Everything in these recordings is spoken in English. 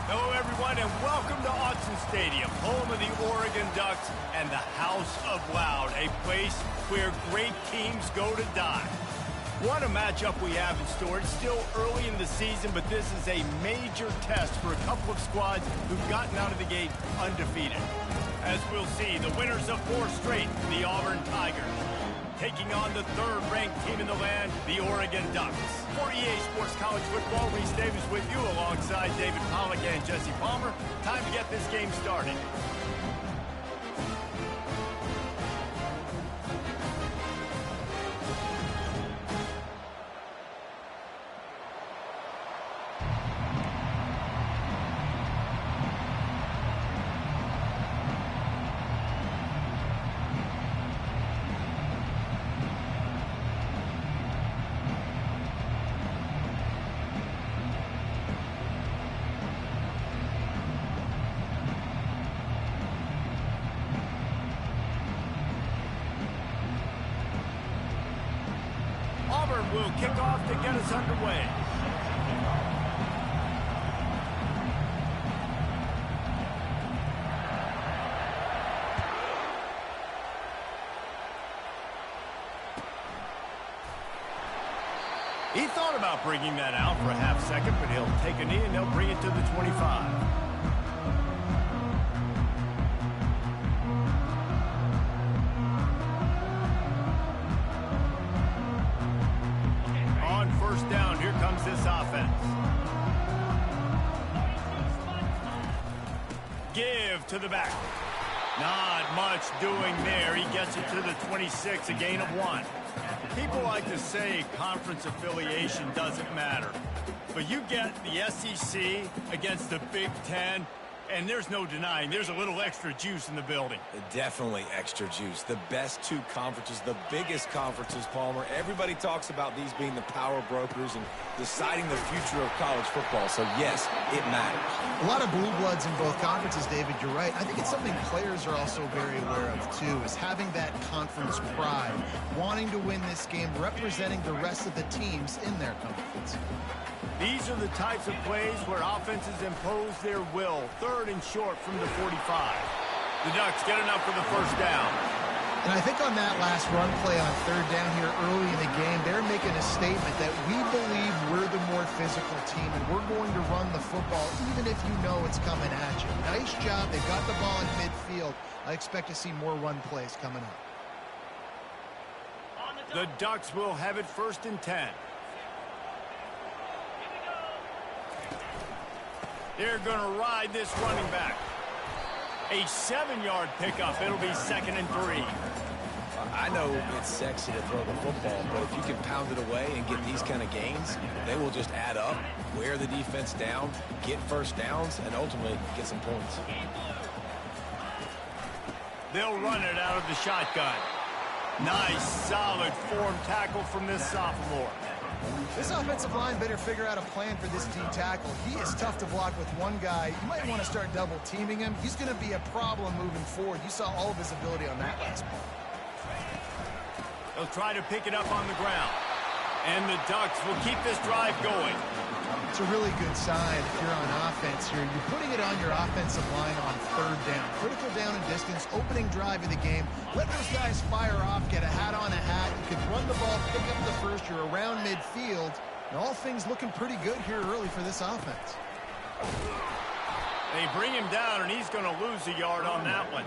Hello, everyone, and welcome to Autzen Stadium, home of the Oregon Ducks and the House of Loud, a place where great teams go to die. What a matchup we have in store. It's still early in the season, but this is a major test for a couple of squads who've gotten out of the gate undefeated. As we'll see, the winners of 4 straight, the Auburn Tigers, taking on the third-ranked team in the land, the Oregon Ducks. For EA Sports College Football, Reese Davis with you alongside David Pollack and Jesse Palmer. Time to get this game started. Auburn will kick off to get us underway. He thought about bringing that out for a half second, but he'll take a knee and they'll bring it to the 25. This offense. Give to the back. Not much doing there. He gets it to the 26, a gain of 1. People like to say conference affiliation doesn't matter. But you get the SEC against the Big Ten, and there's no denying there's a little extra juice in the building. Definitely extra juice. The best 2 conferences, the biggest conferences, Palmer. Everybody talks about these being the power brokers and deciding the future of college football. So, yes, it matters. A lot of blue bloods in both conferences, David. You're right. I think it's something players are also very aware of, too, is having that conference pride, wanting to win this game, representing the rest of the teams in their conference. These are the types of plays where offenses impose their will. 3rd and short from the 45. The Ducks get enough for the first down. And I think on that last run play on 3rd down here early in the game, they're making a statement that we believe we're the more physical team and we're going to run the football even if you know it's coming at you. Nice job. They've got the ball in midfield. I expect to see more run plays coming up. The Ducks will have it 1st and 10. They're going to ride this running back. A 7-yard pickup. It'll be 2nd and 3. I know it's sexy to throw the football, but if you can pound it away and get these kind of gains, they will just add up, wear the defense down, get first downs, and ultimately get some points. They'll run it out of the shotgun. Nice, solid form tackle from this sophomore. This offensive line better figure out a plan for this D tackle. He is tough to block with one guy. You might want to start double teaming him. He's going to be a problem moving forward. You saw all of his ability on that last play. They'll try to pick it up on the ground. And the Ducks will keep this drive going. It's a really good sign if you're on offense here. You're putting it on your offensive line on 3rd down. Critical down and distance, opening drive of the game. Let those guys fire off, get a hat on a hat. You can run the ball, pick up the first. You're around midfield. And all things looking pretty good here early for this offense. They bring him down, and he's going to lose a yard on that one.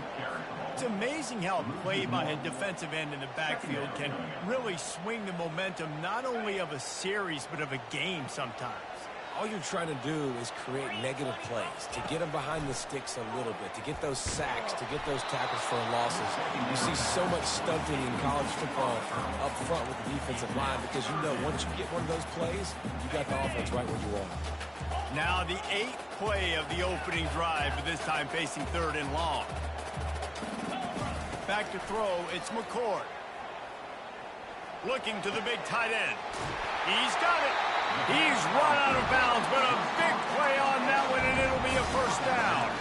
It's amazing how a play by a defensive end in the backfield can really swing the momentum not only of a series but of a game sometimes. All you're trying to do is create negative plays, to get them behind the sticks a little bit, to get those sacks, to get those tackles for losses. You see so much stunting in college football up front with the defensive line because you know once you get one of those plays, you got the offense right where you want it. Now the 8th play of the opening drive, but this time facing 3rd and long. Back to throw, it's McCord. Looking to the big tight end. He's got it. He's run out of bounds, but a big play on that one, and it'll be a first down.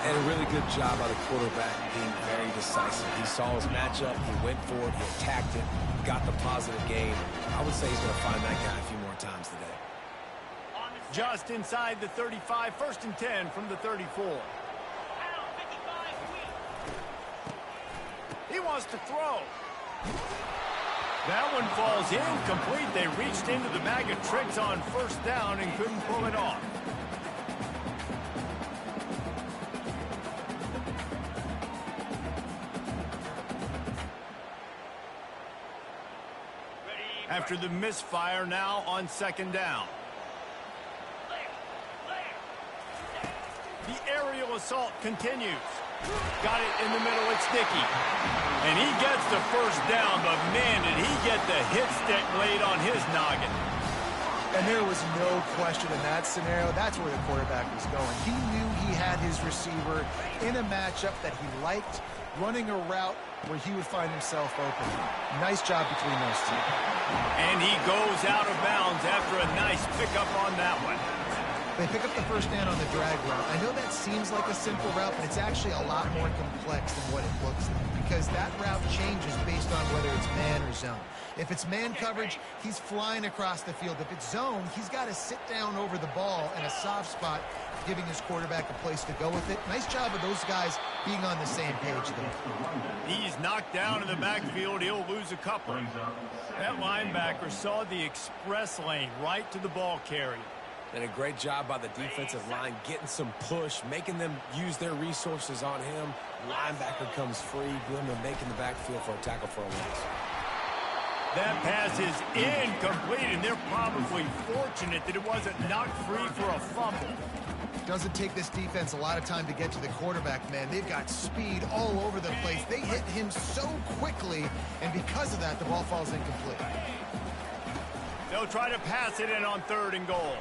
And a really good job by the quarterback being very decisive. He saw his matchup, he went for it, he attacked it, got the positive gain. I would say he's going to find that guy a few more times today. Just inside the 35, 1st and 10 from the 34. He wants to throw. That one falls incomplete. They reached into the bag of tricks on 1st down and couldn't pull it off. After the misfire, now on 2nd down. The aerial assault continues. Got it in the middle, it's Dickey. And he gets the 1st down, but man, did he get the hit stick laid on his noggin. And there was no question in that scenario. That's where the quarterback was going. He knew he had his receiver in a matchup that he liked, running a route where he would find himself open. Nice job between those two. And he goes out of bounds after a nice pickup on that one. They pick up the 1st down on the drag route. I know that seems like a simple route, but it's actually a lot more complex than what it looks like, because that route changes based on whether it's man or zone. If it's man coverage, he's flying across the field. If it's zone, he's got to sit down over the ball in a soft spot, giving his quarterback a place to go with it. Nice job of those guys being on the same page there. He's knocked down in the backfield. He'll lose a couple. That linebacker saw the express lane right to the ball carrier. And a great job by the defensive line getting some push, making them use their resources on him. Linebacker comes free, Glenn, and making the backfield for a tackle for a loss. That pass is incomplete, and they're probably fortunate that it wasn't knocked free for a fumble. Doesn't take this defense a lot of time to get to the quarterback, man. They've got speed all over the place. They hit him so quickly, and because of that, the ball falls incomplete. They'll try to pass it in on 3rd and goal.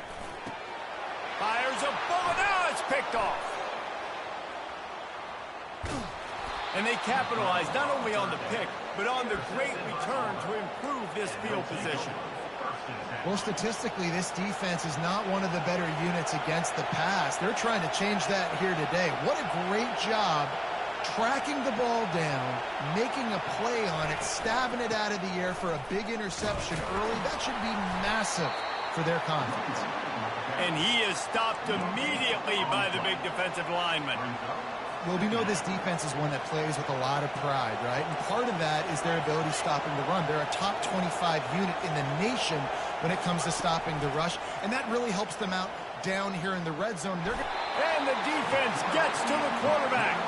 Fires a bullet. Now it's picked off. And they capitalize not only on the pick, but on the great return to improve this field position. Well, statistically, this defense is not one of the better units against the pass. They're trying to change that here today. What a great job tracking the ball down, making a play on it, stabbing it out of the air for a big interception early. That should be massive for their confidence. And he is stopped immediately by the big defensive lineman. Well, we know this defense is one that plays with a lot of pride, right? And part of that is their ability stopping the run. They're a top 25 unit in the nation when it comes to stopping the rush, and that really helps them out down here in the red zone. And the defense gets to the quarterback.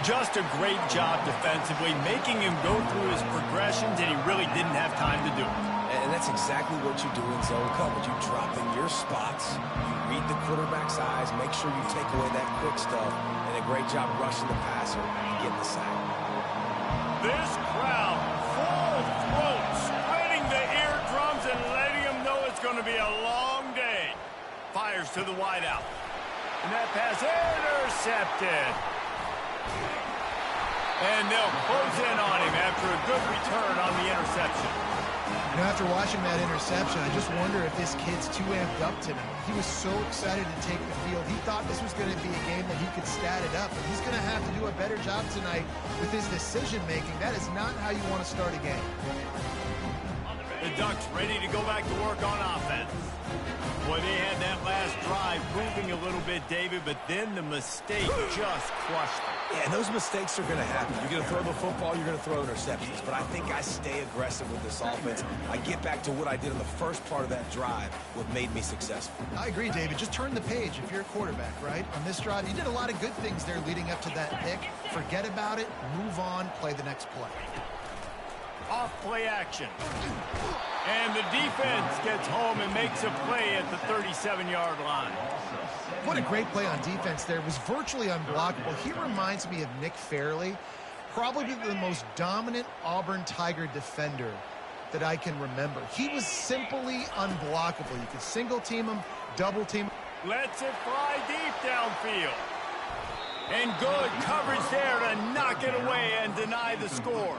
Just a great job defensively, making him go through his progressions, and he really didn't have time to do it. And that's exactly what you do in zone coverage. You drop in your spots, you read the quarterback's eyes, make sure you take away that quick stuff, and a great job rushing the passer and getting the sack. This crowd, full throat, spreading the eardrums and letting them know it's going to be a long day. Fires to the wideout. And that pass intercepted. And they'll close in on him after a good return on the interception. You know, after watching that interception, I just wonder if this kid's too amped up tonight. He was so excited to take the field. He thought this was going to be a game that he could stat it up, but he's going to have to do a better job tonight with his decision-making. That is not how you want to start a game. The Ducks ready to go back to work on offense. Boy, they had that last drive moving a little bit, David, but then the mistake just crushed them. Yeah, and those mistakes are going to happen. You're going to throw the football, you're going to throw interceptions. But I think I stay aggressive with this offense. I get back to what I did in the first part of that drive, what made me successful. I agree, David. Just turn the page if you're a quarterback, right? On this drive, you did a lot of good things there leading up to that pick. Forget about it, move on, play the next play. Off play action. And the defense gets home and makes a play at the 37-yard line. What a great play on defense there. It was virtually unblockable. He reminds me of Nick Fairley, probably the most dominant Auburn Tiger defender that I can remember. He was simply unblockable. You could single team him, double team him. Lets it fly deep downfield. And good coverage there to knock it away and deny the score.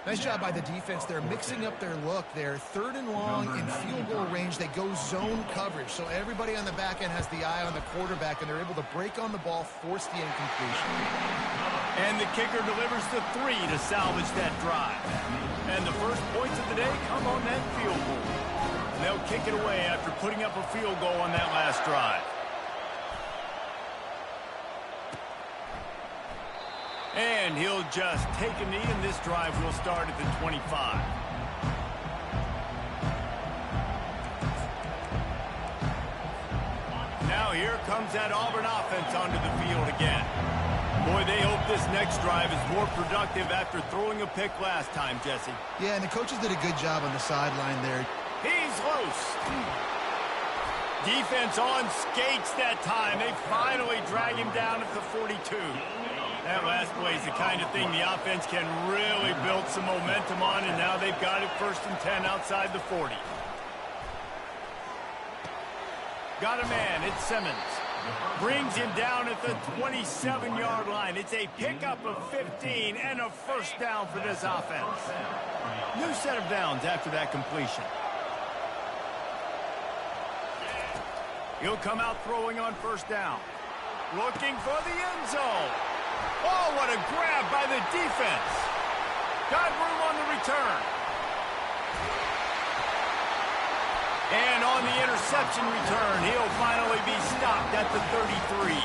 Nice job by the defense. They're mixing up their look there. 3rd and long in field goal range. They go zone coverage. So everybody on the back end has the eye on the quarterback, and they're able to break on the ball, force the incompletion. And the kicker delivers the 3 to salvage that drive. And the first points of the day come on that field goal. And they'll kick it away after putting up a field goal on that last drive. And he'll just take a knee, and this drive will start at the 25. Now here comes that Auburn offense onto the field again. Boy, they hope this next drive is more productive after throwing a pick last time, Jesse. Yeah, and the coaches did a good job on the sideline there. He's loose. Defense on skates that time. They finally drag him down at the 42. That last play is the kind of thing the offense can really build some momentum on, and now they've got it 1st and 10 outside the 40. Got a man. It's Simmons. Brings him down at the 27-yard line. It's a pickup of 15 and a first down for this offense. New set of downs after that completion. He'll come out throwing on first down. Looking for the end zone. Oh, what a grab by the defense. Got room on the return. And on the interception return, he'll finally be stopped at the 33.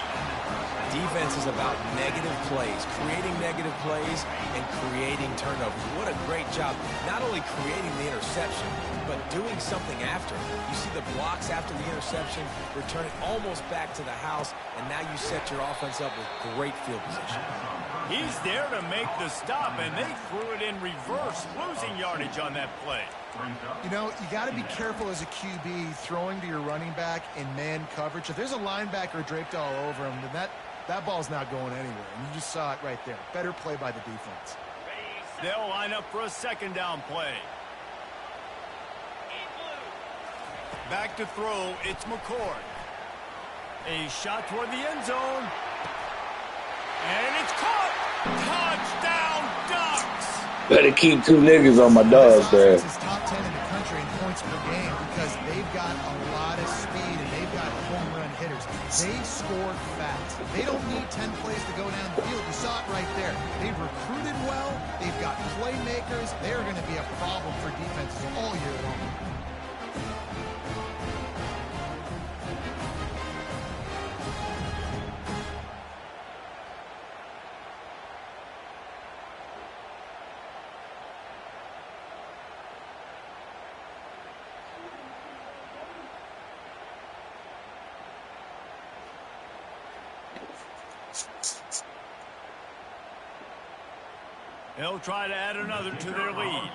Defense is about negative plays, creating negative plays and creating turnovers. What a great job, not only creating the interception, but doing something after. You see the blocks after the interception, return it almost back to the house, and now you set your offense up with great field position. He's there to make the stop, and they threw it in reverse, losing yardage on that play. You know, you got to be careful as a QB throwing to your running back in man coverage. If there's a linebacker draped all over him, then that ball's not going anywhere. And you just saw it right there. Better play by the defense. They'll line up for a second down play. Back to throw, it's McCord. A shot toward the end zone. And it's caught. Touchdown, Ducks. Better keep 2 niggas on my dogs, man. This is top 10 in the country in points per game because they've got a lot of speed and they've got home run hitters. They score fast. They don't need 10 plays to go down the field. You saw it right there. They've recruited well. They've got playmakers. They're going to be a problem for defenses all year long. They'll try to add another to their lead.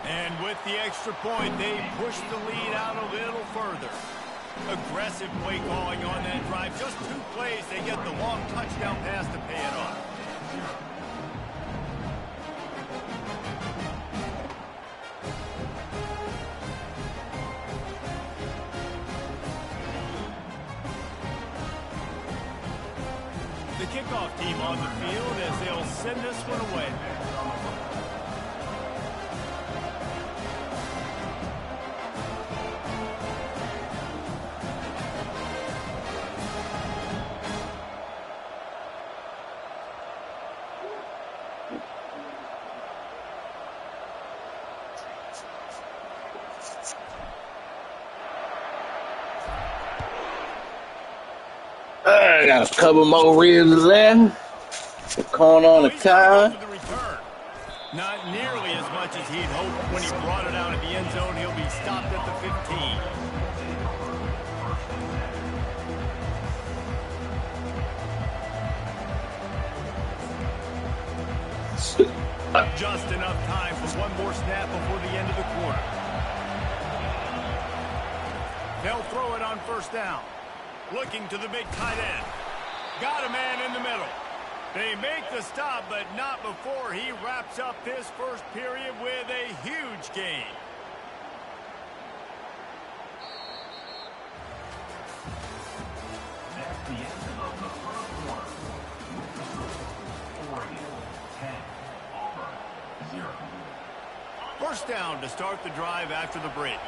And with the extra point, they push the lead out a little further. Aggressive play calling on that drive. Just 2 plays, they get the long touchdown pass to pay it off. The kickoff team on the field as they'll send this one away. I got a couple more ribs left. The corn on the Ncaa. Not nearly as much as he'd hoped when he brought it out of the end zone. He'll be stopped at the 15. Just enough time for one more snap before the end of the quarter. They'll throw it on first down. Looking to the big tight end. Got a man in the middle. They make the stop, but not before he wraps up this first period with a huge gain. That's the end of the first quarter. Oregon 10, Auburn 0. First down to start the drive after the break.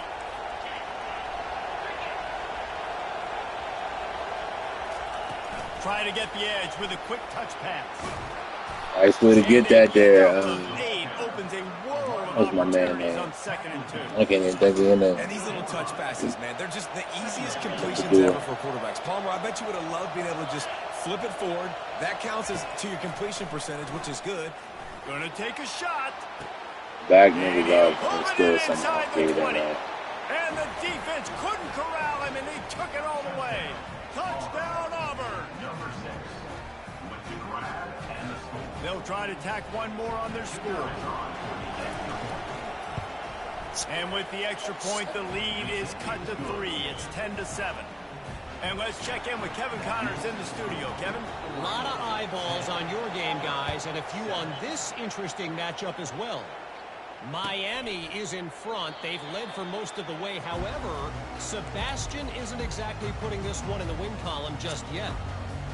Try to get the edge with a quick touch pass. Nice way to get that there. Opens a world What's my man opportunities name? on 2nd and 2. I can't even think of your name. And these little touch passes, man, they're just the easiest completions do it. ever for quarterbacks. Palmer, I bet you would have loved being able to just flip it forward. That counts as to your completion percentage, which is good. Gonna take a shot. Back niggas He'll out pull and it still in somehow inside the figure 20. that out. And the defense couldn't corral him, and they took it all the way. Touchdown, Auburn. Number 6 with the grab and the score. They'll try to tack one more on their score. And with the extra point, the lead is cut to 3. It's 10-7. And let's check in with Kevin Connors in the studio. Kevin? A lot of eyeballs on your game, guys, and a few on this interesting matchup as well. Miami is in front. They've led for most of the way. However, Sebastian isn't exactly putting this one in the win column just yet.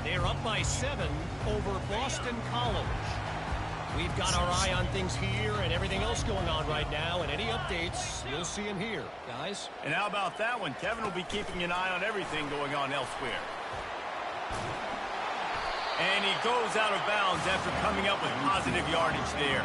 They're up by 7 over Boston College. We've got our eye on things here and everything else going on right now, and any updates, you'll see them here, guys. And how about that one? Kevin will be keeping an eye on everything going on elsewhere. And he goes out of bounds after coming up with positive yardage there.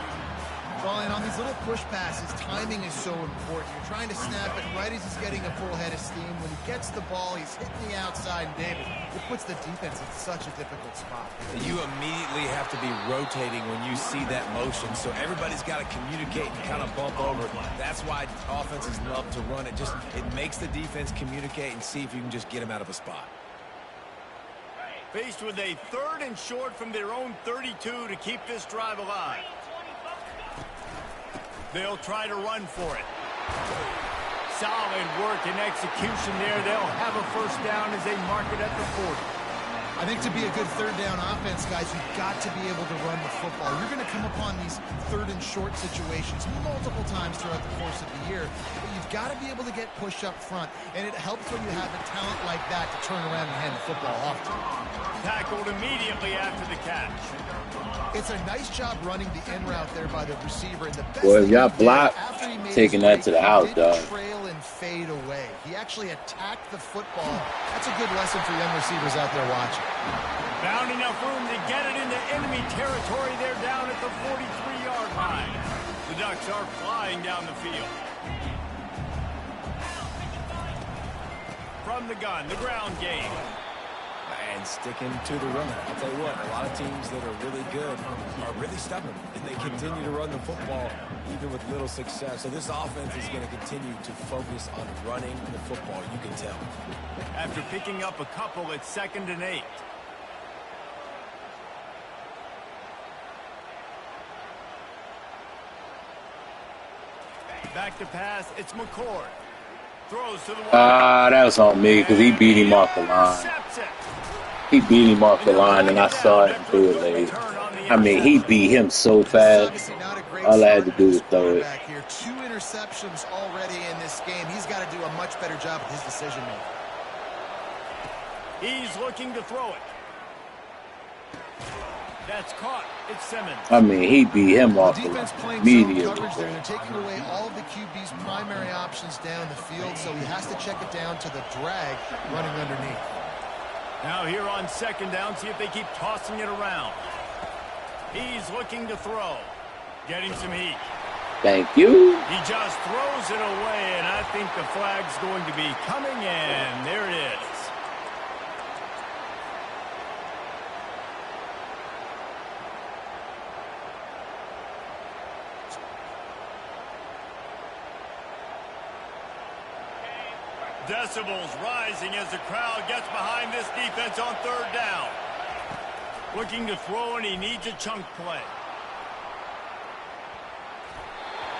Well, and on these little push passes, timing is so important. You're trying to snap it right as he's getting a full head of steam. When he gets the ball, he's hitting the outside, and David, it puts the defense in such a difficult spot. You immediately have to be rotating when you see that motion, so everybody's got to communicate and kind of bump over. That's why offenses love to run it. It makes the defense communicate and see if you can just get him out of a spot. Faced with a 3rd and short from their own 32 to keep this drive alive. They'll try to run for it. Solid work and execution there. They'll have a first down as they mark it at the 40. I think to be a good 3rd down offense, guys, you've got to be able to run the football. You're going to come upon these 3rd and short situations multiple times throughout the course of the year, but you've got to be able to get push up front, and it helps when you have a talent like that to turn around and hand the football off to. Tackled immediately after the catch. It's a nice job running the in route there by the receiver. And the best Boy, if thing y'all he did block, after he made taking his that to the house, break, dog. he didn't trail and fade away. He actually attacked the football. That's a good lesson for young receivers out there watching. Found enough room to get it into enemy territory. They're down at the 43-yard line. The Ducks are flying down the field. From the gun, the ground game. And sticking to the run. I'll tell you what, a lot of teams that are really good are really stubborn, and they continue to run the football even with little success. So this offense is going to continue to focus on running the football, you can tell. After picking up a couple, it's 2nd and 8. Back to pass, it's McCord. Throws to the wide. That was on me because he beat him off the line. Intercepts it. He beat him off the line, and I saw it and threw it late. I mean, he beat him so fast. All I had to do was throw it. Here. 2 interceptions already in this game. He's got to do a much better job with his decision making. He's looking to throw it. That's caught. It's Simmons. I mean, he beat him off the Defense line playing immediately. zone coverage there. They're taking away all of the QB's primary options down the field, so he has to check it down to the drag running underneath. Now here on 2nd down, see if they keep tossing it around. He's looking to throw. Getting some heat. Thank you. He just throws it away, and I think the flag's going to be coming in. There it is. Decibels rising as the crowd gets behind this defense on 3rd down. Looking to throw, and he needs a chunk play.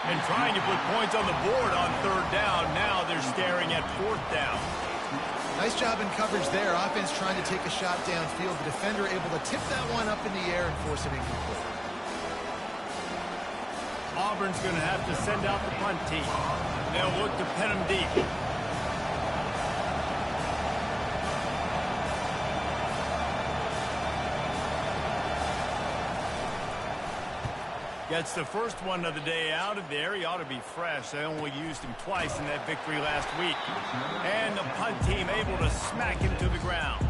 And trying to put points on the board on 3rd down. Now they're staring at 4th down. Nice job in coverage there. Offense trying to take a shot downfield. The defender able to tip that one up in the air and force it incomplete. Auburn's going to have to send out the punt team. They'll look to pin him deep. Gets the first one of the day out of there. He ought to be fresh. They only used him twice in that victory last week. And the punt team able to smack him to the ground.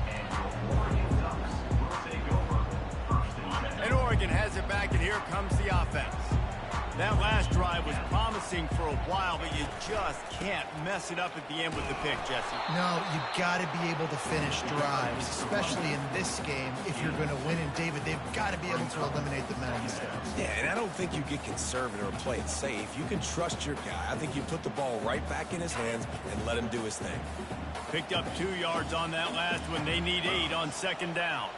And Oregon has it back, and here comes the offense. That last drive was promising for a while, but you just can't mess it up at the end with the pick, Jesse. No, you got to be able to finish drives, especially in this game if you're going to win. And, David, they've got to be able to eliminate the mental mistakes. Yeah, and I don't think you get conservative or play it safe. You can trust your guy. I think you put the ball right back in his hands and let him do his thing. Picked up 2 yards on that last one. They need 8 on second down.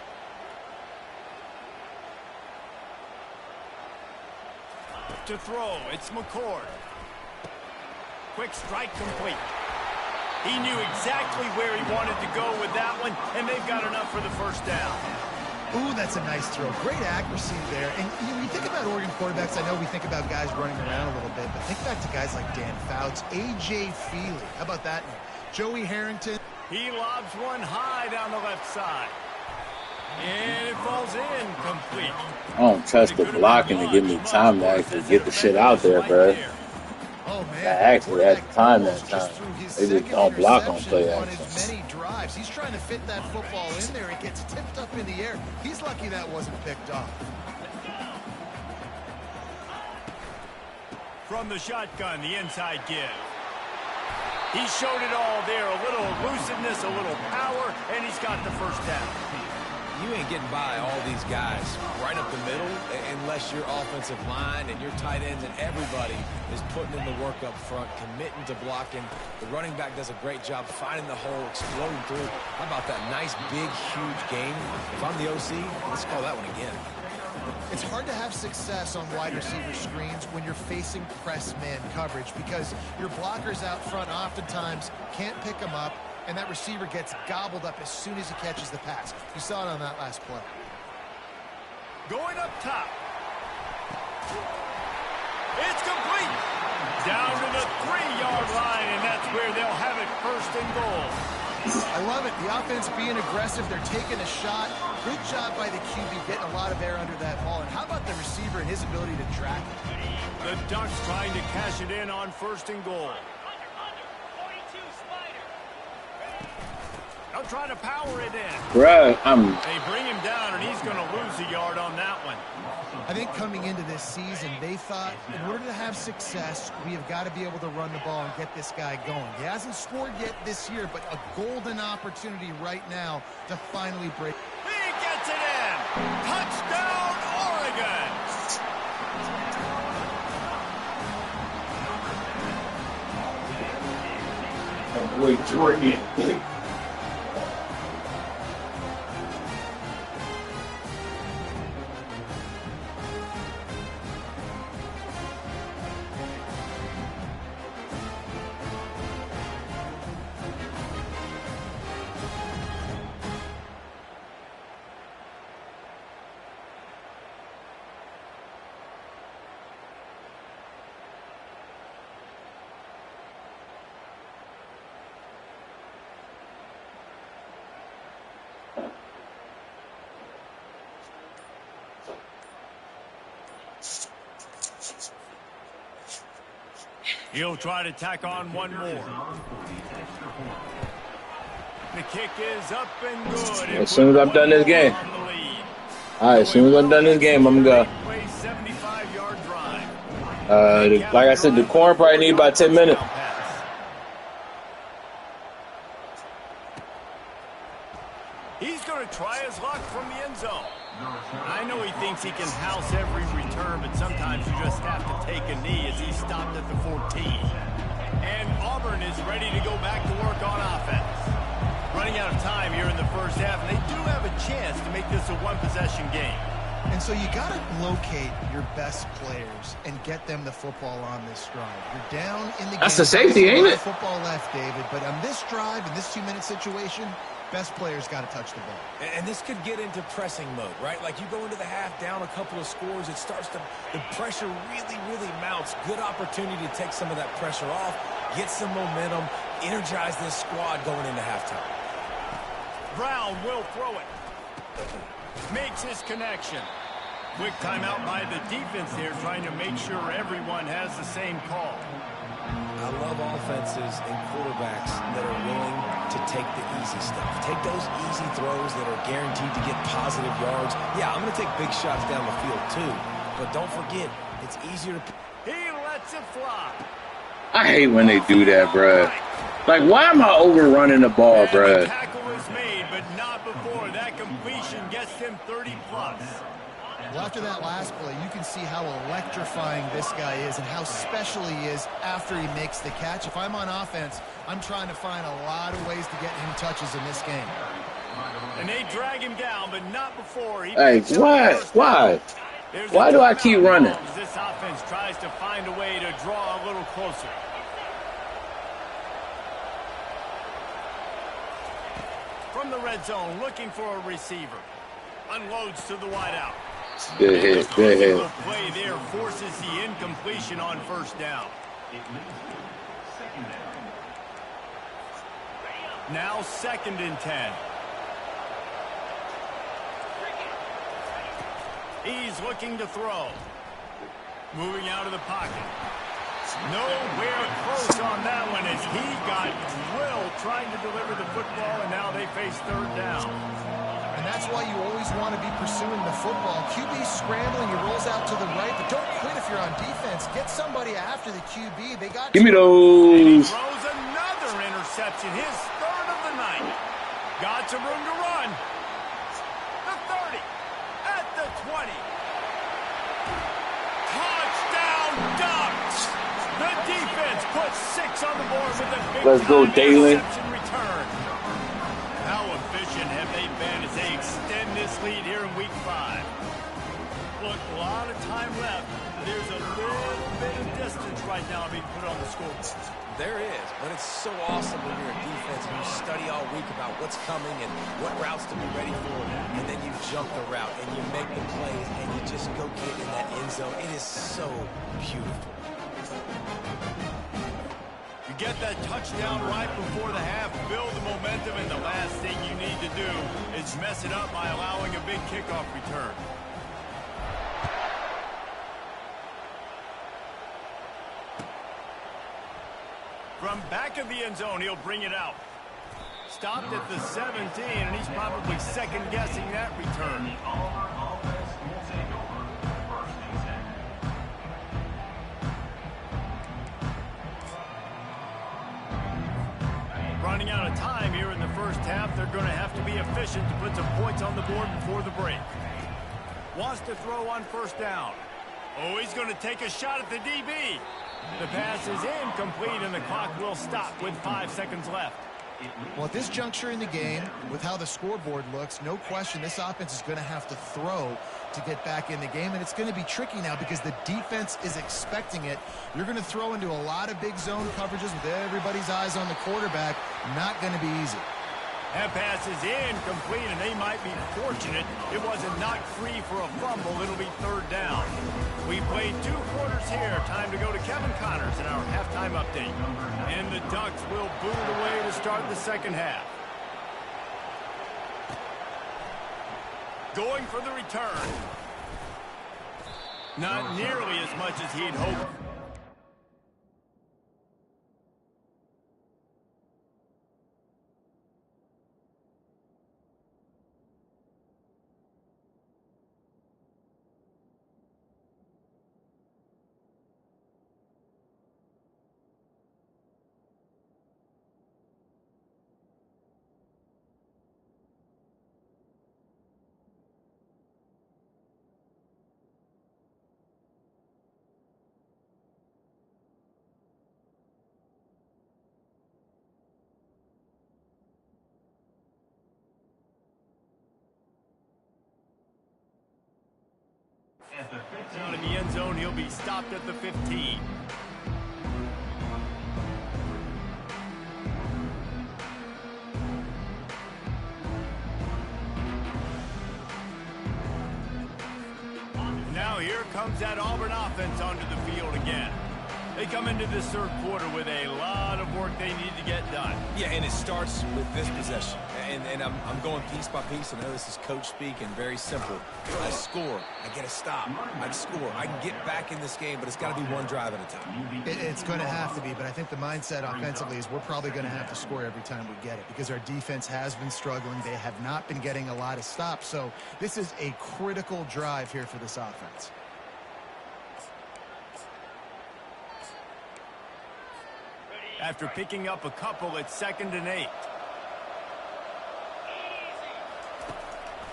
To throw, it's McCord. Quick strike complete. He knew exactly where he wanted to go with that one, and they've got enough for the first down. Ooh, that's a nice throw. Great accuracy there. And when you think about Oregon quarterbacks, I know we think about guys running around a little bit, but think back to guys like Dan Fouts, A.J. Feely. How about that name? Joey Harrington. He lobs one high down the left side. And it falls in complete. I don't trust the blocking to give me time to actually get the shit out there, bro. Oh, man. I actually had the time that time. They just don't block on play on action. his many drives. He's trying to fit that football in there. It gets tipped up in the air. He's lucky that wasn't picked off. From the shotgun, the inside give. He showed it all there. A little elusiveness, a little power, and he's got the first down. You ain't getting by all these guys right up the middle unless your offensive line and your tight ends and everybody is putting in the work up front, committing to blocking. The running back does a great job finding the hole, exploding through. How about that nice, big, huge game? If I'm the OC, let's call that one again. It's hard to have success on wide receiver screens when you're facing press man coverage because your blockers out front oftentimes can't pick them up, and that receiver gets gobbled up as soon as he catches the pass. You saw it on that last play. Going up top. It's complete. Down to the 3-yard line, and that's where they'll have it first and goal. I love it. The offense being aggressive. They're taking a shot. Good job by the QB getting a lot of air under that ball. And how about the receiver and his ability to track it? The Ducks trying to cash it in on first and goal. They'll try to power it in. Bruh, They bring him down, and he's going to lose a yard on that one. I think coming into this season, they thought in order to have success, we have got to be able to run the ball and get this guy going. He hasn't scored yet this year, but a golden opportunity right now to finally break. He gets it in. Touchdown, Oregon. wait, Jordan. He'll try to tack on one more. The kick is up and good. As soon as I'm done this game. All right, as soon as I'm done this game, I'm going to go. 75-yard drive. Like I said, the corn probably need about 10 minutes. He's going to try his luck from the end zone. I know he thinks he can house every return, but sometimes you just have to take a knee as he stopped at the 14. And Auburn is ready to go back to work on offense. Running out of time here in the first half, and they do have a chance to make this a one-possession game. And so you got to locate your best players and get them the football on this drive. You're down in the game. That's the safety, ain't it? Football left, David. But on this drive, in this 2-minute situation, best players got to touch the ball. And this could get into pressing mode, right? Like you go into the half down a couple of scores, it starts to, the pressure really, really mounts. Good opportunity to take some of that pressure off, get some momentum, energize this squad going into halftime. Brown will throw it. Makes his connection. Quick timeout by the defense here, trying to make sure everyone has the same call. I love offenses and quarterbacks that are willing to take the easy stuff. Take those easy throws that are guaranteed to get positive yards. Yeah, I'm going to take big shots down the field too. But don't forget, It's easier to... He lets it fly. I hate when they do that, bruh. Like, why am I overrunning the ball, And the bruh? tackle was made, but not before. That completion gets him 30+. Well, after that last play, you can see how electrifying this guy is and how special he is after he makes the catch. If I'm on offense, I'm trying to find a lot of ways to get him touches in this game. And they drag him down, but not before. Hey, why? Why do I keep running? This offense tries to find a way to draw a little closer. From the red zone, looking for a receiver. Unloads to the wideout. Good hit, good hit. The play there forces the incompletion on first down. Now 2nd and 10. He's looking to throw. Moving out of the pocket. Nowhere close on that one as he got drilled trying to deliver the football, and now they face 3rd down. And that's why you always want to be pursuing the football. QB's scrambling, he rolls out to the right, but don't quit if you're on defense. Get somebody after the QB. They got... Give me And he those. throws another interception, his 3rd of the night. Got some room to run. The 30, at the 20. Touchdown Ducks! The defense puts 6 on the board with a big Let's go, Dalen. interception return. How efficient have they been as they extend this lead here in Week 5? Look, a lot of time left. There's a little bit of distance right now being put on the scoreboard. There is, but it's so awesome when you're a defense and you study all week about what's coming and what routes to be ready for, and then you jump the route and you make the plays and you just go get in that end zone. It is so beautiful. You get that touchdown right before the half, build the momentum, and the last thing you need to do is mess it up by allowing a big kickoff return. From back of the end zone, he'll bring it out. Stopped at the 17, and he's probably second-guessing that return. Running out of time here in the first half, they're going to have to be efficient to put some points on the board before the break. Wants to throw on first down. Oh, he's going to take a shot at the DB. The pass is incomplete, and the clock will stop with 5 seconds left. Well, at this juncture in the game, with how the scoreboard looks, no question this offense is going to have to throw to get back in the game, and it's going to be tricky now because the defense is expecting it. You're going to throw into a lot of big zone coverages with everybody's eyes on the quarterback. Not going to be easy. That pass is incomplete, and they might be fortunate it wasn't knocked free for a fumble. It'll be 3rd down. We played 2 quarters here. Time to go to Kevin Connors in our halftime update. And the Ducks will boot it away to start the second half. Going for the return. Not nearly as much as he'd hoped. Down in the end zone, he'll be stopped at the 15. Now here comes that Auburn offense onto the field again. They come into this 3rd quarter with a lot of work they need to get done. Yeah, and it starts with this possession. And I'm going piece by piece. I know this is coach speak and very simple. I score. I get a stop. I score. I can get back in this game, but it's got to be one drive at a time. It's going to have to be, but I think the mindset offensively is we're probably going to have to score every time we get it because our defense has been struggling. They have not been getting a lot of stops. So this is a critical drive here for this offense. After picking up a couple at 2nd and 8.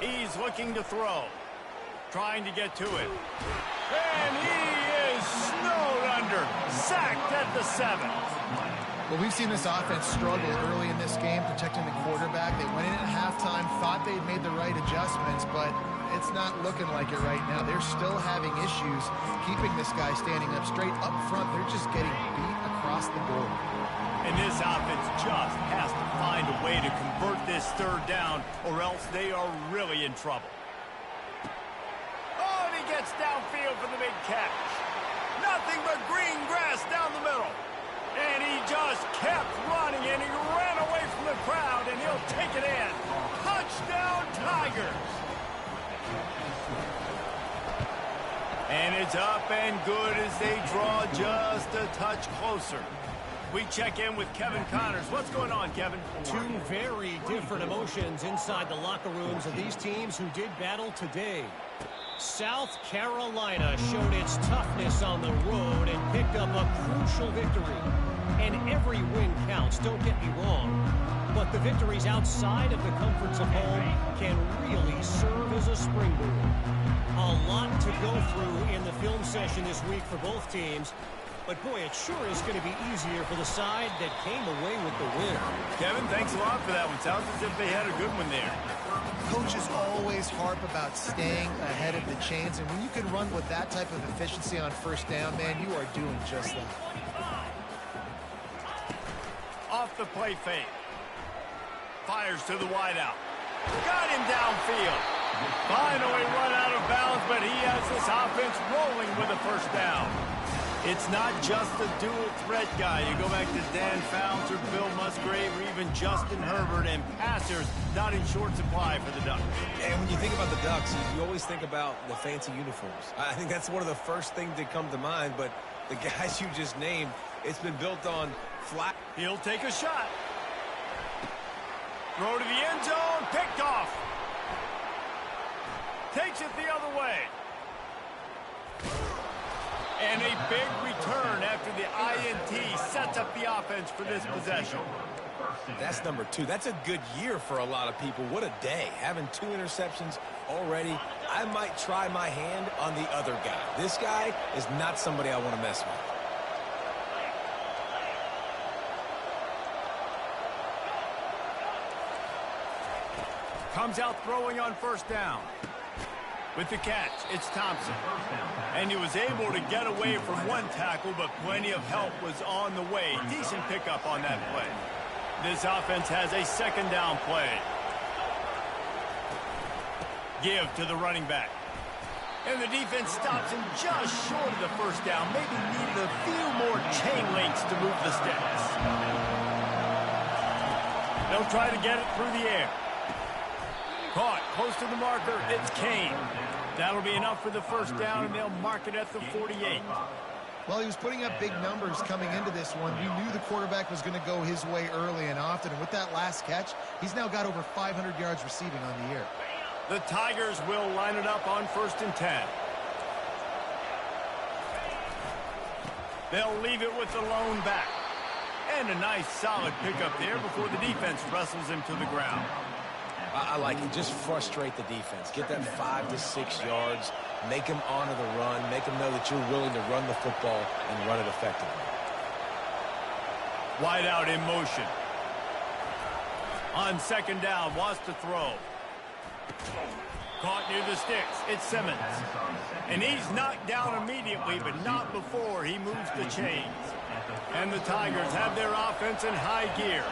He's looking to throw. Trying to get to it. And he is snowed under. Sacked at the 7. Well, we've seen this offense struggle early in this game protecting the quarterback. They went in at halftime, thought they'd made the right adjustments, but it's not looking like it right now. They're still having issues keeping this guy standing up straight up front. They're just getting beat across the board. And this offense just has to find a way to convert this 3rd down, or else they are really in trouble. Oh, and he gets downfield for the big catch. Nothing but green grass down the middle. And he just kept running, and he ran away from the crowd, and he'll take it in. Touchdown, Tigers! And it's up and good as they draw just a touch closer. We check in with Kevin Connors. What's going on, Kevin? Two very different emotions inside the locker rooms of these teams who did battle today. South Carolina showed its toughness on the road and picked up a crucial victory. And every win counts, don't get me wrong. But the victories outside of the comforts of home can really serve as a springboard. A lot to go through in the film session this week for both teams. But, boy, it sure is going to be easier for the side that came away with the win. Kevin, thanks a lot for that one. Sounds as if they had a good one there. Coaches always harp about staying ahead of the chains, and when you can run with that type of efficiency on 1st down, man, you are doing just that. Off the play fake. Fires to the wideout. Got him downfield. Finally run out of bounds, but he has this offense rolling with a 1st down. It's not just a dual threat guy. You go back to Dan Fouts or Bill Musgrave or even Justin Herbert, and passers not in short supply for the Ducks. And when you think about the Ducks, you always think about the fancy uniforms. I think that's one of the first things that come to mind, but the guys you just named, it's been built on flat. He'll take a shot. Throw to the end zone, picked off. Takes it the other way. And a big return after the INT sets up the offense for this possession. That's number 2. That's a good year for a lot of people. What a day. Having 2 interceptions already. I might try my hand on the other guy. This guy is not somebody I want to mess with. Comes out throwing on 1st down. With the catch, it's Thompson. And he was able to get away from one tackle, but plenty of help was on the way. Decent pickup on that play. This offense has a 2nd down play. Give to the running back. And the defense stops him just short of the 1st down. Maybe needed a few more chain links to move the sticks. They'll try to get it through the air. Caught close to the marker. It's Kane. That'll be enough for the 1st down, and they'll mark it at the 48. Well, he was putting up big numbers coming into this one. We knew the quarterback was going to go his way early and often, and with that last catch, he's now got over 500 yards receiving on the year. The Tigers will line it up on 1st and 10. They'll leave it with the lone back. And a nice solid pickup there before the defense wrestles him to the ground. I like it. Just frustrate the defense. Get that 5 to 6 yards. Make them honor the run. Make them know that you're willing to run the football and run it effectively. Wide out in motion. On 2nd down, wants to throw. Caught near the sticks. It's Simmons. And he's knocked down immediately, but not before he moves the chains. And the Tigers have their offense in high gear.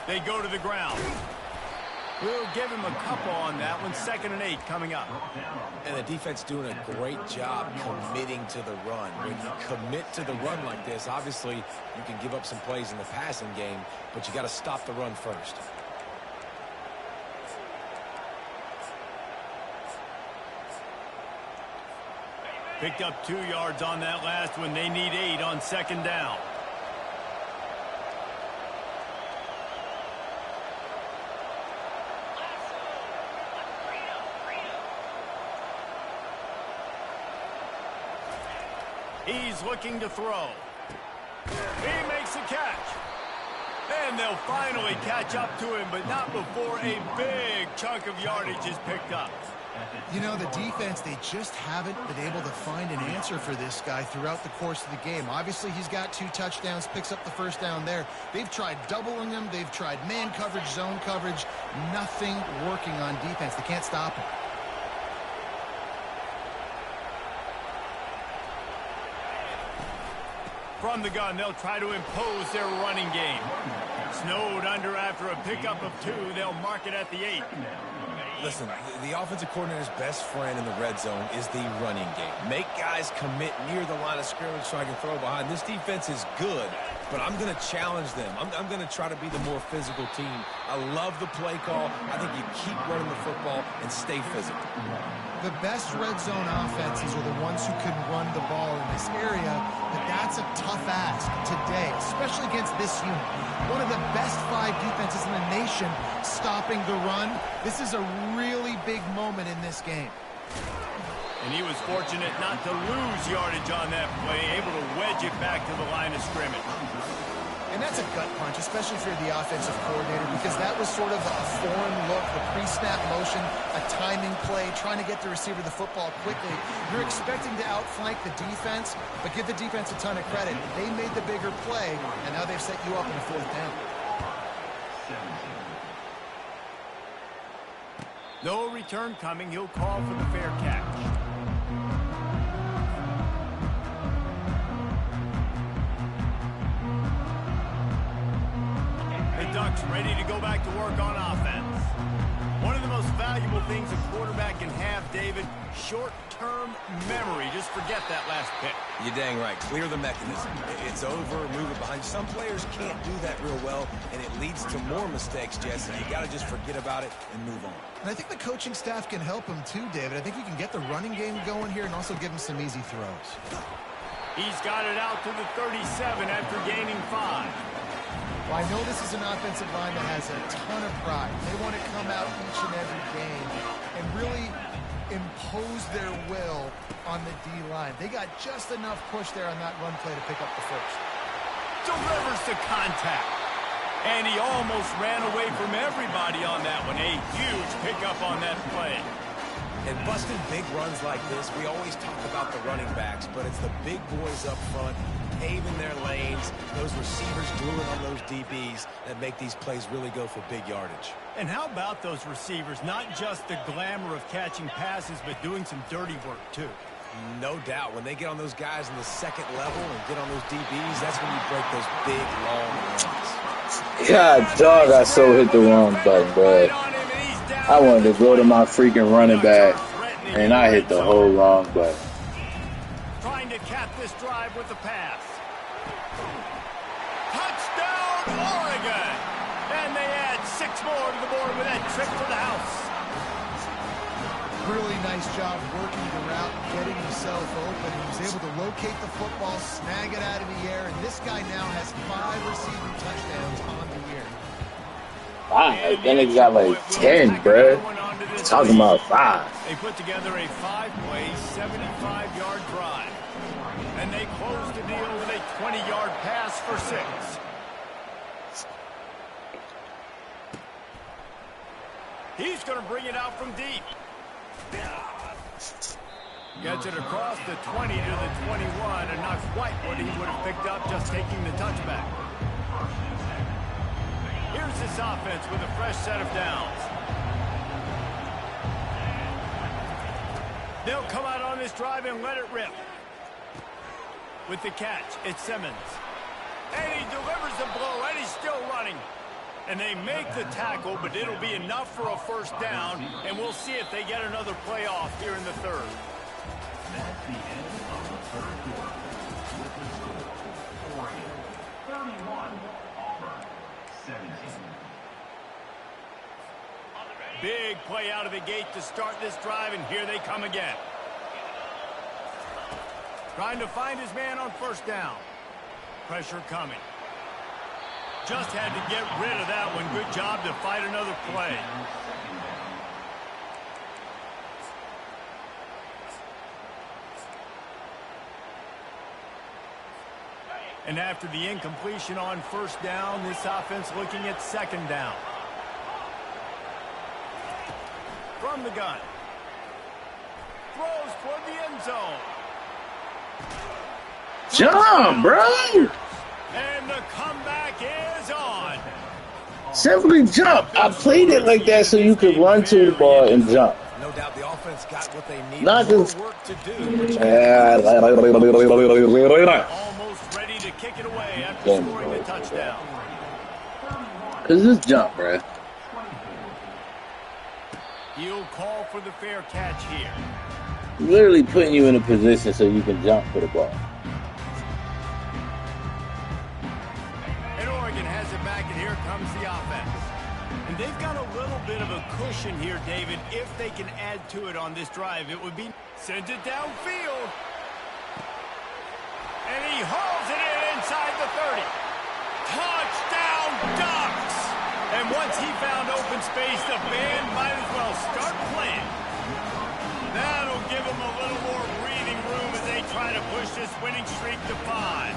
They go to the ground. We'll give him a couple on that one. 2nd and 8 coming up. And the defense doing a great job committing to the run. When you commit to the run like this, obviously you can give up some plays in the passing game, but you got to stop the run first. Picked up 2 yards on that last one. They need 8 on 2nd down. He's looking to throw. He makes the catch. And they'll finally catch up to him, but not before a big chunk of yardage is picked up. You know, the defense, they just haven't been able to find an answer for this guy throughout the course of the game. Obviously, he's got 2 touchdowns, picks up the first down there. They've tried doubling him. They've tried man coverage, zone coverage. Nothing working on defense. They can't stop him. From the gun, they'll try to impose their running game. Snowed under after a pickup of 2. They'll mark it at the 8. Listen, the offensive coordinator's best friend in the red zone is the running game. Make guys commit near the line of scrimmage so I can throw behind. This defense is good, but I'm going to challenge them. I'm going to try to be the more physical team. I love the play call. I think you keep running the football and stay physical. The best red zone offenses are the ones who can run the ball in this area, but that's a tough ask today, especially against this unit. One of the best 5 defenses in the nation stopping the run. This is a really big moment in this game. And he was fortunate not to lose yardage on that play, able to wedge it back to the line of scrimmage. And that's a gut punch, especially if you're the offensive coordinator, because that was sort of a foreign look, the pre-snap motion, a timing play, trying to get the receiver the football quickly. You're expecting to outflank the defense, but give the defense a ton of credit. They made the bigger play, and now they've set you up in a 4th down. No return coming. He'll call for the fair catch. Ducks ready to go back to work on offense. One of the most valuable things a quarterback can have, David, short-term memory. Just forget that last pick. You're dang right. Clear the mechanism. It's over, move it behind. Some players can't do that real well, and it leads to more mistakes, Jesse. You got to just forget about it and move on. And I think the coaching staff can help him too, David. I think you can get the running game going here and also give him some easy throws. He's got it out to the 37 after gaining 5. Well, I know this is an offensive line that has a ton of pride. They want to come out each and every game and really impose their will on the D-line. They got just enough push there on that run play to pick up the first. Delivers the contact. And he almost ran away from everybody on that one. A huge pickup on that play. And busting big runs like this, we always talk about the running backs, but it's the big boys up front paving their lanes, those receivers gluing on those DBs that make these plays really go for big yardage. And how about those receivers? Not just the glamour of catching passes, but doing some dirty work too. No doubt. When they get on those guys in the second level and get on those DBs, that's when you break those big, long runs. God, dog, I so hit the wrong button, bro. I wanted to go to my freaking running back, and I hit the whole wrong button. Trying to cap this drive with the pass. Touchdown, Oregon! And they add 6 more to the board with that trip to the house. Really nice job working the route, getting himself open. He was able to locate the football, snag it out of the air, and this guy now has 5 receiving touchdowns on the year. 5? Then he got like 10, bro. Talking about 5. They put together a 5-play, 75-yard drive. And they closed the deal with a 20-yard pass for 6. He's going to bring it out from deep. Gets it across the 20 to the 21, and not quite what he would have picked up just taking the touchback. Here's this offense with a fresh set of downs. They'll come out on this drive and let it rip. With the catch, it's Simmons. And he delivers the blow, and he's still running. And they make the tackle, but it'll be enough for a first down, and we'll see if they get another play off here in the third. That's the end of the third quarter. With the score, Oregon 31, Auburn 17. Big play out of the gate to start this drive, and here they come again. Trying to find his man on first down. Pressure coming. Just had to get rid of that one. Good job to fight another play. And after the incompletion on first down, this offense looking at second down. From the gun. Throws toward the end zone. Jump, bro. And the comeback is on. Simply jump. I played it like that so you could run to the ball and jump. No doubt the offense got what they needed. Not just work to do. Almost ready to kick it away after scoring the touchdown. Cause this jump, bro. He'll call for the fair catch here. Literally putting you in a position so you can jump for the ball. And Oregon has it back, and here comes the offense. And they've got a little bit of a cushion here, David. If they can add to it on this drive, it would be sends it downfield. And he hauls it in inside the 30. Touchdown Ducks! And once he found open space, the band might as well start playing. That'll give him a little more breathing room as they try to push this winning streak to 5.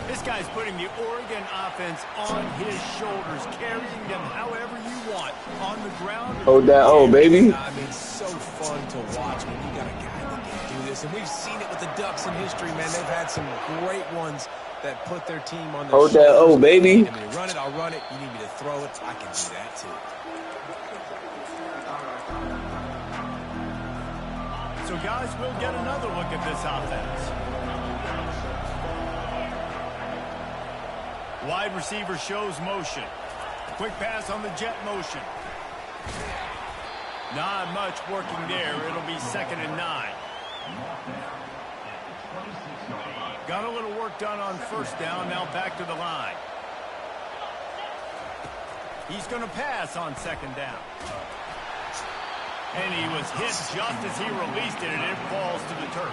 This guy's putting the Oregon offense on his shoulders, carrying them however you want, on the ground. Hold that, oh, baby. I mean, so fun to watch when you got a guy that can do this. And we've seen it with the Ducks in history, man. They've had some great ones that put their team on their Hold shoulders. that, oh, baby. You need me to run it, I'll run it. You need me to throw it, I can do that too. So, guys, we'll get another look at this offense. Wide receiver shows motion. Quick pass on the jet motion. Not much working there. It'll be 2nd and 9. Got a little work done on first down. Now back to the line. He's going to pass on 2nd down. And he was hit just as he released it, and it falls to the turf.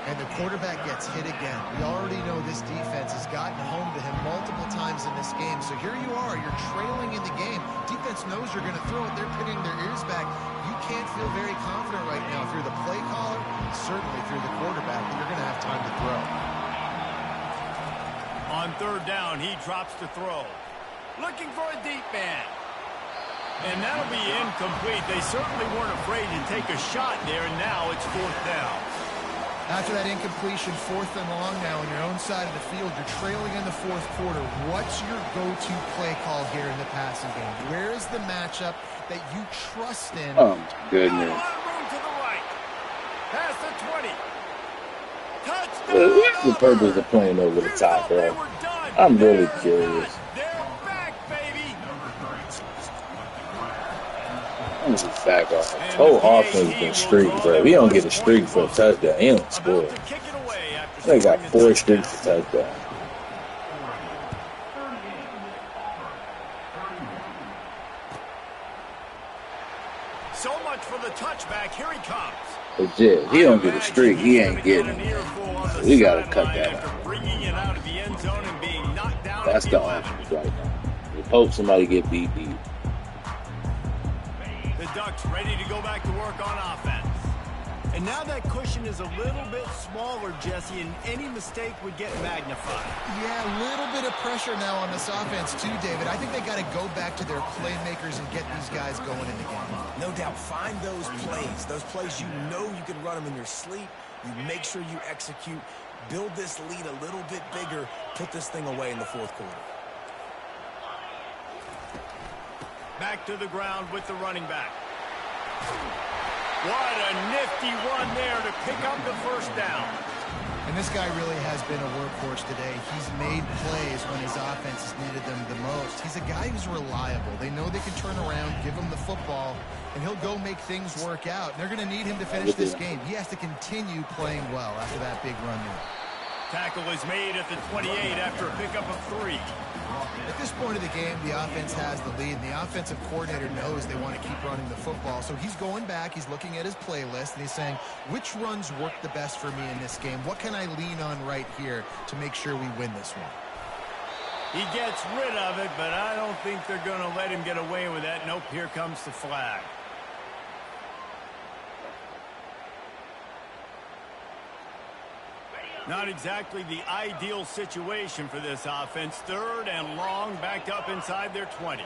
And the quarterback gets hit again. We already know this defense has gotten home to him multiple times in this game. So here you are, you're trailing in the game. Defense knows you're going to throw it. They're pinning their ears back. You can't feel very confident right now if you're the play caller, certainly if you're the quarterback, that you're going to have time to throw. On 3rd down, he drops to throw. Looking for a deep man. And that'll be incomplete. They certainly weren't afraid to take a shot there, and now it's 4th down. After that incompletion, 4th and long now on your own side of the field, you're trailing in the 4th quarter. What's your go-to play call here in the passing game? Where is the matchup that you trust in? Oh, goodness. A lot of room to the right. Past the 20. Touchdown! What's the purpose of playing over the top, bro? I'm really curious. They're back, baby. I'm just back off. Whole offense been streak, bro. We don't get a streak for a touchdown. He don't score. They got 4 streaks for touchdown. So much for the touchback. Here he comes. Legit. He don't get a streak. He ain't getting it. We got to cut that out. That's the offense right now. We hope somebody get beat. The Ducks ready to go back to work on offense. And now that cushion is a little bit smaller, Jesse, and any mistake would get magnified. Yeah, a little bit of pressure now on this offense too, David. I think they got to go back to their playmakers and get these guys going in the game. No doubt, find those plays you know you can run them in your sleep. You make sure you execute, build this lead a little bit bigger, put this thing away in the 4th quarter. Back to the ground with the running back. What a nifty run there to pick up the first down. And this guy really has been a workhorse today. He's made plays when his offense has needed them the most. He's a guy who's reliable. They know they can turn around, give him the football, and he'll go make things work out. And they're going to need him to finish this game. He has to continue playing well after that big run there. Tackle is made at the 28 after a pickup of 3. At this point of the game, the offense has the lead, and the offensive coordinator knows they want to keep running the football. So he's going back, he's looking at his playlist, and he's saying, which runs work the best for me in this game? What can I lean on right here to make sure we win this one? He gets rid of it, but I don't think they're going to let him get away with that. Nope, here comes the flag. Not exactly the ideal situation for this offense. 3rd and long, backed up inside their 20.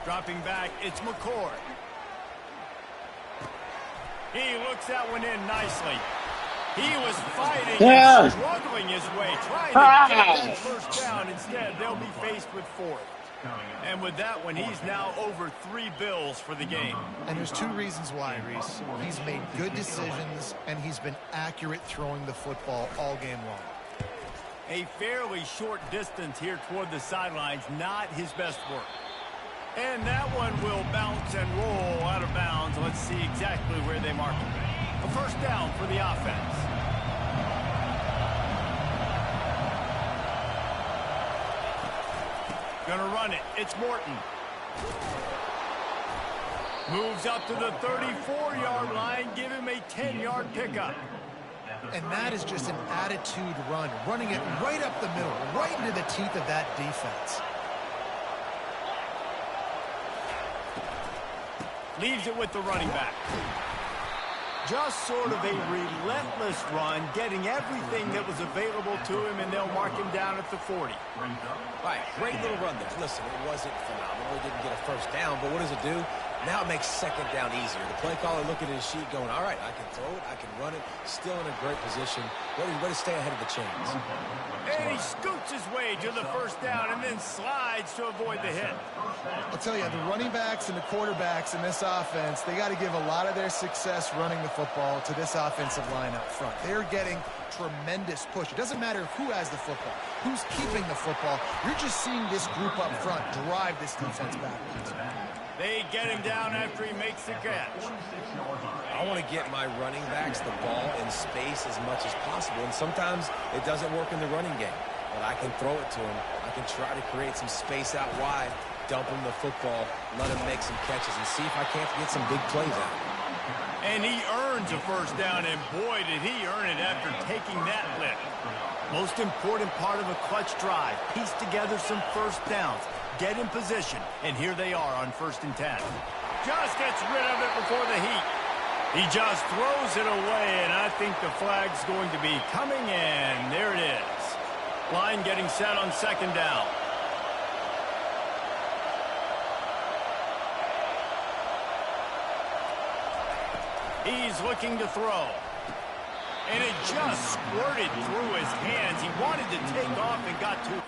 Dropping back, it's McCord. He looks that one in nicely. He was fighting and struggling his way, trying to get that first down. Instead, they'll be faced with 4th. And with that one, he's now over 3 bills for the game. And there's 2 reasons why, Reese. He's made good decisions, and he's been accurate throwing the football all game long. A fairly short distance here toward the sidelines, not his best work. And that one will bounce and roll out of bounds. Let's see exactly where they mark it. A first down for the offense. Gonna run it. It's Morton. Moves up to the 34-yard line. Give him a 10-yard pickup. And that is just an attitude run. Running it right up the middle, right into the teeth of that defense. Leaves it with the running back. Just sort of a relentless run, getting everything that was available to him, and they'll mark him down at the 40. Right, great little run there. Listen, it wasn't phenomenal. He didn't get a first down, but what does it do? Now it makes 2nd down easier. The play caller looking at his sheet going, all right, I can throw it, I can run it, still in a great position, ready to stay ahead of the chains. And he scoots his way to the first down and then slides to avoid the hit. I'll tell you, the running backs and the quarterbacks in this offense, they got to give a lot of their success running the football to this offensive line up front. They're getting tremendous push. It doesn't matter who has the football, who's keeping the football. You're just seeing this group up front drive this defense backwards. They get him down after he makes the catch. I want to get my running backs the ball in space as much as possible, and sometimes it doesn't work in the running game. But I can throw it to him. I can try to create some space out wide, dump him the football, let him make some catches, and see if I can't get some big plays out. And he earns a first down, and boy, did he earn it after taking that lift. Most important part of a clutch drive, piece together some first downs, get in position, and here they are on 1st and 10. Just gets rid of it before the heat. He just throws it away, and I think the flag's going to be coming in. There it is. Line getting set on 2nd down. He's looking to throw. And it just squirted through his hands. He wanted to take off and got too...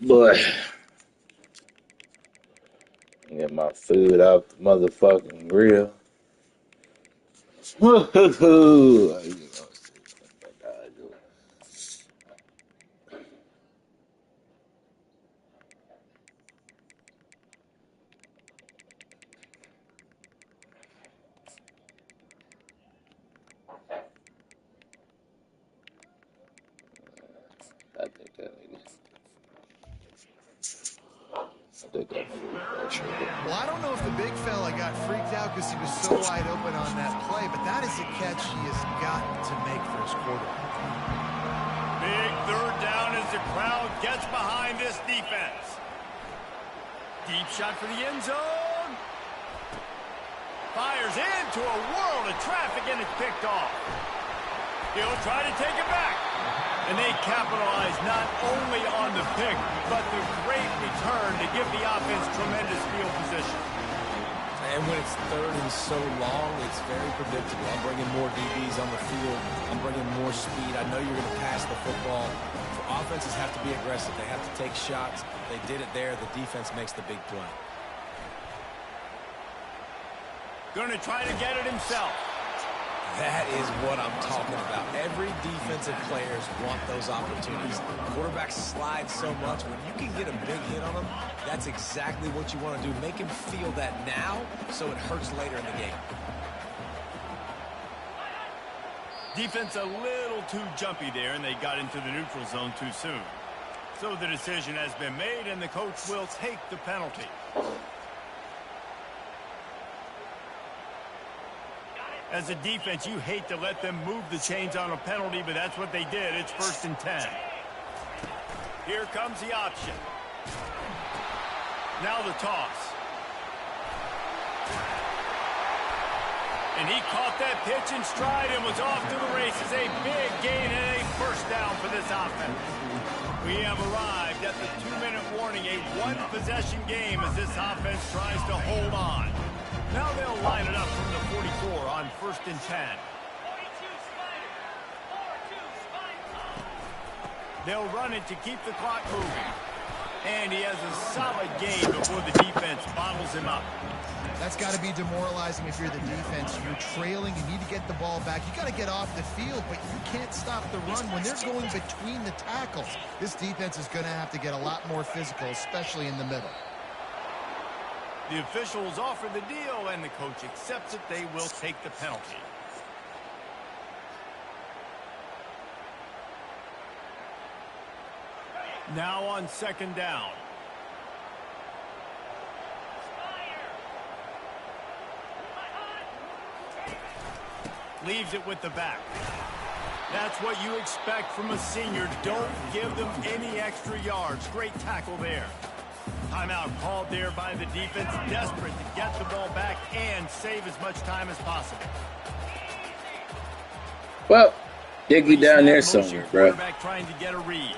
Boy. Get my food out the motherfucking grill. Well, I don't know if the big fella got freaked out because he was so wide open on that play, but that is a catch he has got to make for his quarterback. Big 3rd down as the crowd gets behind this defense. Deep shot for the end zone. Fires into a world of traffic, and it's picked off. He'll try to take it back. And they capitalize not only on the pick, but the great return to give the offense tremendous field position. And when it's 3rd and so long, it's very predictable. I'm bringing more DBs on the field. I'm bringing more speed. I know you're going to pass the football. Offenses have to be aggressive. They have to take shots. They did it there. The defense makes the big play. Going to try to get it himself. That is what I'm talking about. Every defensive players want those opportunities. Quarterbacks slide so much. When you can get a big hit on them, that's exactly what you want to do. Make him feel that now so it hurts later in the game. Defense a little too jumpy there, and they got into the neutral zone too soon. So the decision has been made, and the coach will take the penalty. As a defense, you hate to let them move the chains on a penalty, but that's what they did. It's 1st and 10. Here comes the option. Now the toss. And he caught that pitch in stride and was off to the races. A big gain and a first down for this offense. We have arrived at the 2-minute warning, a one-possession game as this offense tries to hold on. Now they'll line it up from the 44 on 1st and 10. They'll run it to keep the clock moving. And he has a solid gain before the defense bottles him up. That's got to be demoralizing if you're the defense. You're trailing. You need to get the ball back. You got to get off the field, but you can't stop the run when they're going between the tackles. This defense is going to have to get a lot more physical, especially in the middle. The officials offer the deal, and the coach accepts it. They will take the penalty. Now on 2nd down. Leaves it with the back. That's what you expect from a senior. Don't give them any extra yards. Great tackle there. Timeout called there by the defense. Desperate to get the ball back and save as much time as possible. Well, Diggy down there somewhere, bro. Trying to get a read.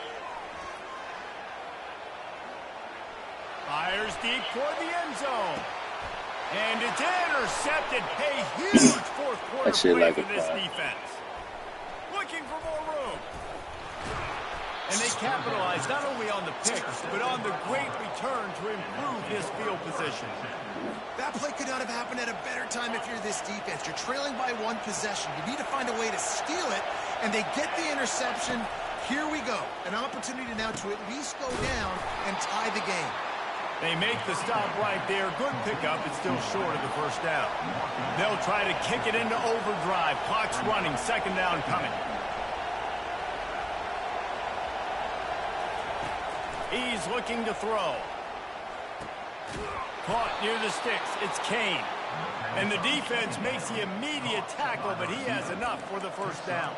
Fires deep toward the end zone. And it's intercepted. A huge fourth quarter play for this defense. Looking for more room. And they capitalize not only on the pick, but on the great return to improve this field position. That play could not have happened at a better time if you're this defense. You're trailing by one possession. You need to find a way to steal it, and they get the interception. Here we go. An opportunity now to at least go down and tie the game. They make the stop right there. Good pickup. It's still short of the first down. They'll try to kick it into overdrive. Clock's running. 2nd down coming. He's looking to throw. Caught near the sticks. It's Kane. And the defense makes the immediate tackle, but he has enough for the first down.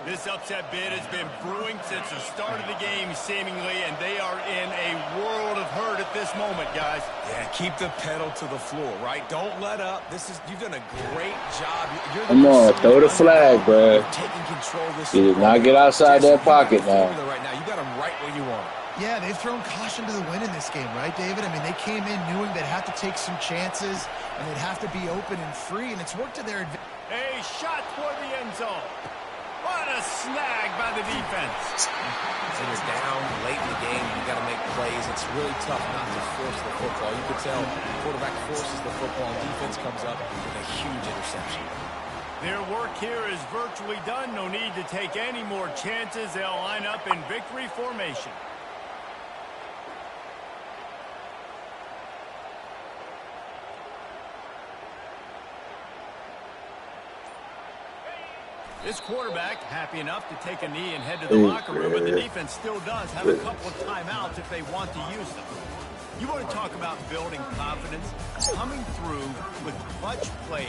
This upset bid has been brewing since the start of the game, seemingly, and they are in a world of hurt at this moment, guys. Yeah, keep the pedal to the floor, right? Don't let up. You've done a great job. Come on, throw the flag, bro. Taking control of this. You did not get outside that pocket now. Right now, you got them right where you want them. Yeah, they've thrown caution to the wind in this game, right, David? I mean, they came in knowing they'd have to take some chances, and they'd have to be open and free, and it's worked to their advantage. A shot toward the end zone. What a snag by the defense. So you're down late in the game. You got to make plays. It's really tough not to force the football. You could tell the quarterback forces the football, and defense comes up with a huge interception. Their work here is virtually done. No need to take any more chances. They'll line up in victory formation. This quarterback happy enough to take a knee and head to the locker room, but the defense still does have a couple of timeouts if they want to use them. You want to talk about building confidence? Coming through with clutch plays,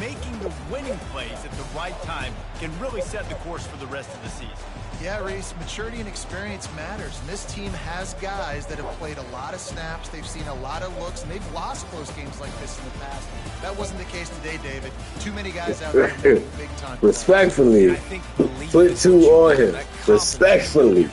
making the winning plays at the right time can really set the course for the rest of the season. Yeah, Reese, maturity and experience matters. And this team has guys that have played a lot of snaps. They've seen a lot of looks, and they've lost close games like this in the past. That wasn't the case today, David. Too many guys out there big time. Respectfully, put 2 on him. Respectfully.